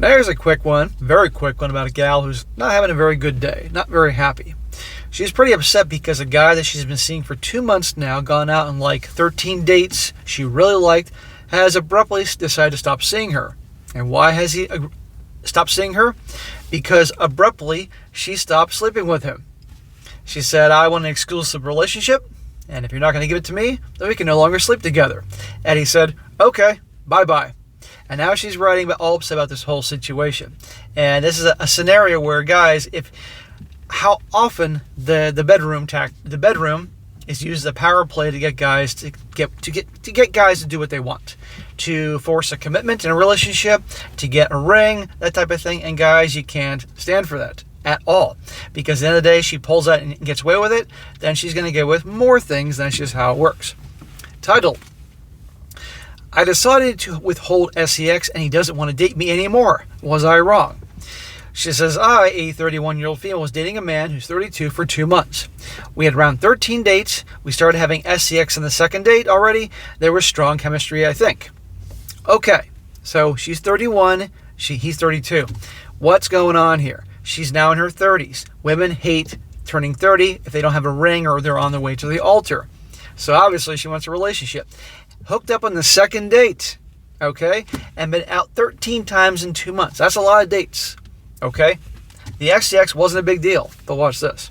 Now here's a quick one, very quick one, about a gal who's not having a very good day, not very happy. She's pretty upset because a guy that she's been seeing for 2 months now, gone out on like 13 dates she really liked, has abruptly decided to stop seeing her. And why has he stopped seeing her? Because abruptly she stopped sleeping with him. She said, I want an exclusive relationship, and if you're not going to give it to me, then we can no longer sleep together. And he said, okay, bye-bye. And now she's writing all upset about this whole situation. And this is a scenario where, guys, how often the bedroom is used as a power play to get guys to get guys to do what they want, to force a commitment in a relationship, to get a ring, that type of thing. And guys, you can't stand for that at all, because at the end of the day, she pulls out and gets away with it, then she's going to get away with more things. That's just how it works. Title: I decided to withhold SEX and he doesn't want to date me anymore. Was I wrong? She says, I, a 31-year-old female, was dating a man who's 32 for 2 months. We had around 13 dates. We started having SEX on the second date already. There was strong chemistry, I think. Okay, so she's 31, he's 32. What's going on here? She's now in her 30s. Women hate turning 30 if they don't have a ring or they're on their way to the altar. So obviously she wants a relationship. Hooked up on the second date, okay? And been out 13 times in 2 months. That's a lot of dates, okay? The SEX wasn't a big deal, but watch this.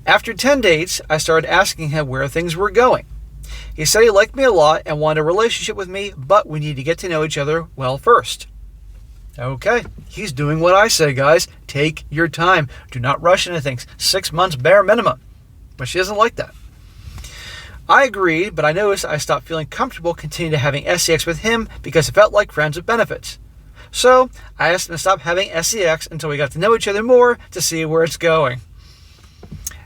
After 10 dates, I started asking him where things were going. He said he liked me a lot and wanted a relationship with me, but we need to get to know each other well first. Okay, he's doing what I say, guys. Take your time. Do not rush into things. 6 months bare minimum. But she doesn't like that. I agreed, but I noticed I stopped feeling comfortable continuing to having SEX with him because it felt like friends with benefits. So I asked him to stop having SEX until we got to know each other more to see where it's going.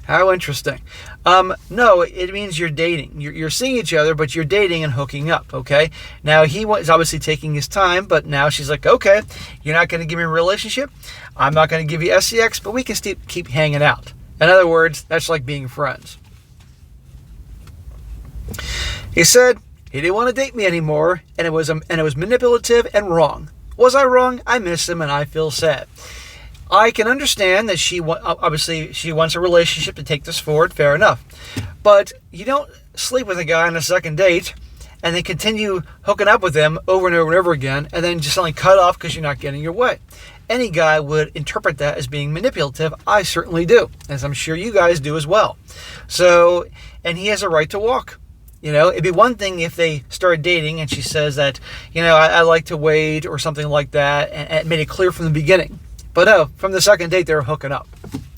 How interesting. No, it means you're dating. You're seeing each other, but you're dating and hooking up, okay? Now, he was obviously taking his time, but now she's like, okay, you're not going to give me a relationship. I'm not going to give you SEX, but we can still keep hanging out. In other words, that's like being friends. He said he didn't want to date me anymore, and it was manipulative and wrong. Was I wrong? I miss him, and I feel sad. I can understand that she wants a relationship to take this forward. Fair enough. But you don't sleep with a guy on a second date and then continue hooking up with him over and over and over again and then just suddenly cut off because you're not getting your way. Any guy would interpret that as being manipulative. I certainly do, as I'm sure you guys do as well. So, and he has a right to walk. You know, it'd be one thing if they started dating and she says that, you know, I like to wait or something like that, and made it clear from the beginning. But no, from the second date, they were hooking up.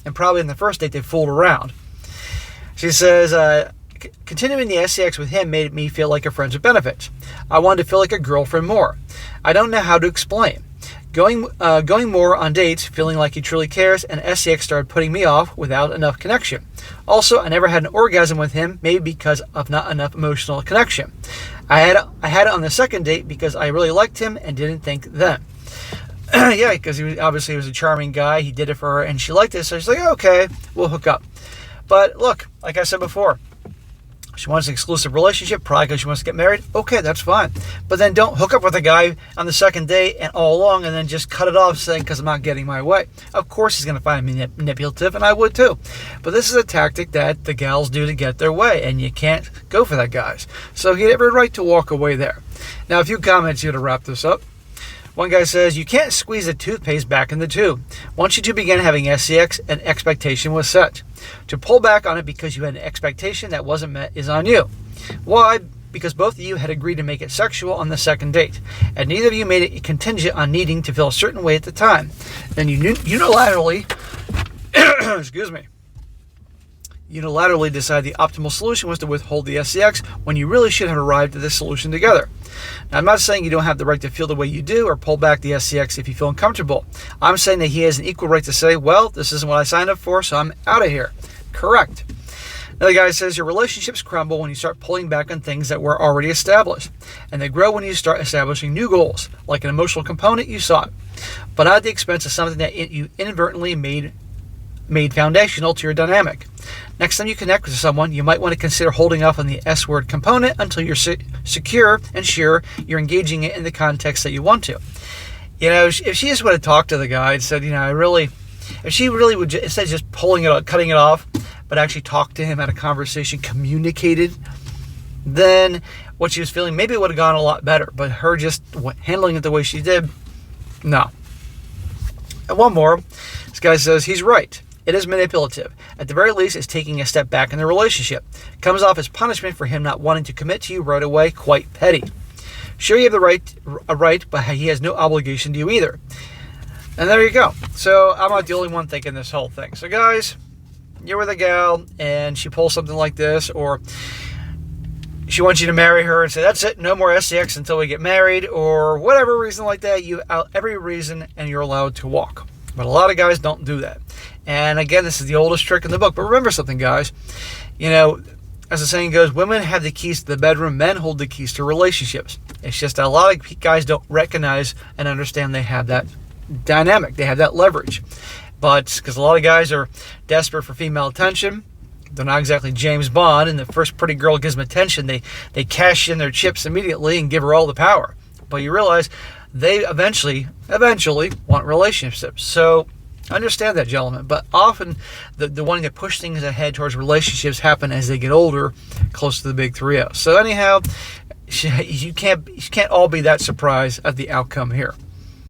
And probably in the first date, they fooled around. She says, continuing the SEX with him made me feel like a friend with benefits. I wanted to feel like a girlfriend more. I don't know how to explain. Going more on dates, feeling like he truly cares, and SEX started putting me off without enough connection. Also, I never had an orgasm with him, maybe because of not enough emotional connection. I had it on the second date because I really liked him and didn't think then. Yeah, because he was a charming guy. He did it for her, and she liked it. So she's like, okay, we'll hook up. But look, like I said before, she wants an exclusive relationship, probably because she wants to get married. Okay, that's fine. But then don't hook up with a guy on the second date and all along and then just cut it off saying, because I'm not getting my way. Of course he's going to find me manipulative, and I would too. But this is a tactic that the gals do to get their way, and you can't go for that, guys. So he had every right to walk away there. Now, a few comments here to wrap this up. One guy says, you can't squeeze the toothpaste back in the tube. Once you two began having SEX, an expectation was set. To pull back on it because you had an expectation that wasn't met is on you. Why? Because both of you had agreed to make it sexual on the second date, and neither of you made it contingent on needing to feel a certain way at the time. Then you unilaterally, unilaterally decided the optimal solution was to withhold the SEX when you really should have arrived at this solution together. Now, I'm not saying you don't have the right to feel the way you do or pull back the SEX if you feel uncomfortable. I'm saying that he has an equal right to say, well, this isn't what I signed up for, so I'm out of here. Correct. Another guy says your relationships crumble when you start pulling back on things that were already established, and they grow when you start establishing new goals, like an emotional component you sought, but at the expense of something that you inadvertently made foundational to your dynamic. Next time you connect with someone, you might want to consider holding off on the S-word component until you're secure and sure you're engaging it in the context that you want to. You know, if she just would have talked to the guy and said, you know, if she really would, instead of just pulling it up, cutting it off, but actually talked to him, had a conversation, communicated, then what she was feeling, maybe it would have gone a lot better. But her just handling it the way she did, no. And one more, this guy says, he's right. It is manipulative. At the very least, it's taking a step back in the relationship. Comes off as punishment for him not wanting to commit to you right away. Quite petty. Sure, you have a right, but he has no obligation to you either. And there you go. So I'm not the only one thinking this whole thing. So guys, you're with a gal and she pulls something like this, or she wants you to marry her and say, that's it, no more sex until we get married, or whatever reason like that. You out every reason and you're allowed to walk. But a lot of guys don't do that. And again, this is the oldest trick in the book. But remember something, guys. You know, as the saying goes, women have the keys to the bedroom, men hold the keys to relationships. It's just a lot of guys don't recognize and understand they have that dynamic. They have that leverage. But because a lot of guys are desperate for female attention, they're not exactly James Bond, and the first pretty girl gives them attention, they cash in their chips immediately and give her all the power. But you realize they eventually want relationships. So understand that, gentlemen. But often the wanting to push things ahead towards relationships happen as they get older, close to the big 3-0. So anyhow, you can't all be that surprised at the outcome here.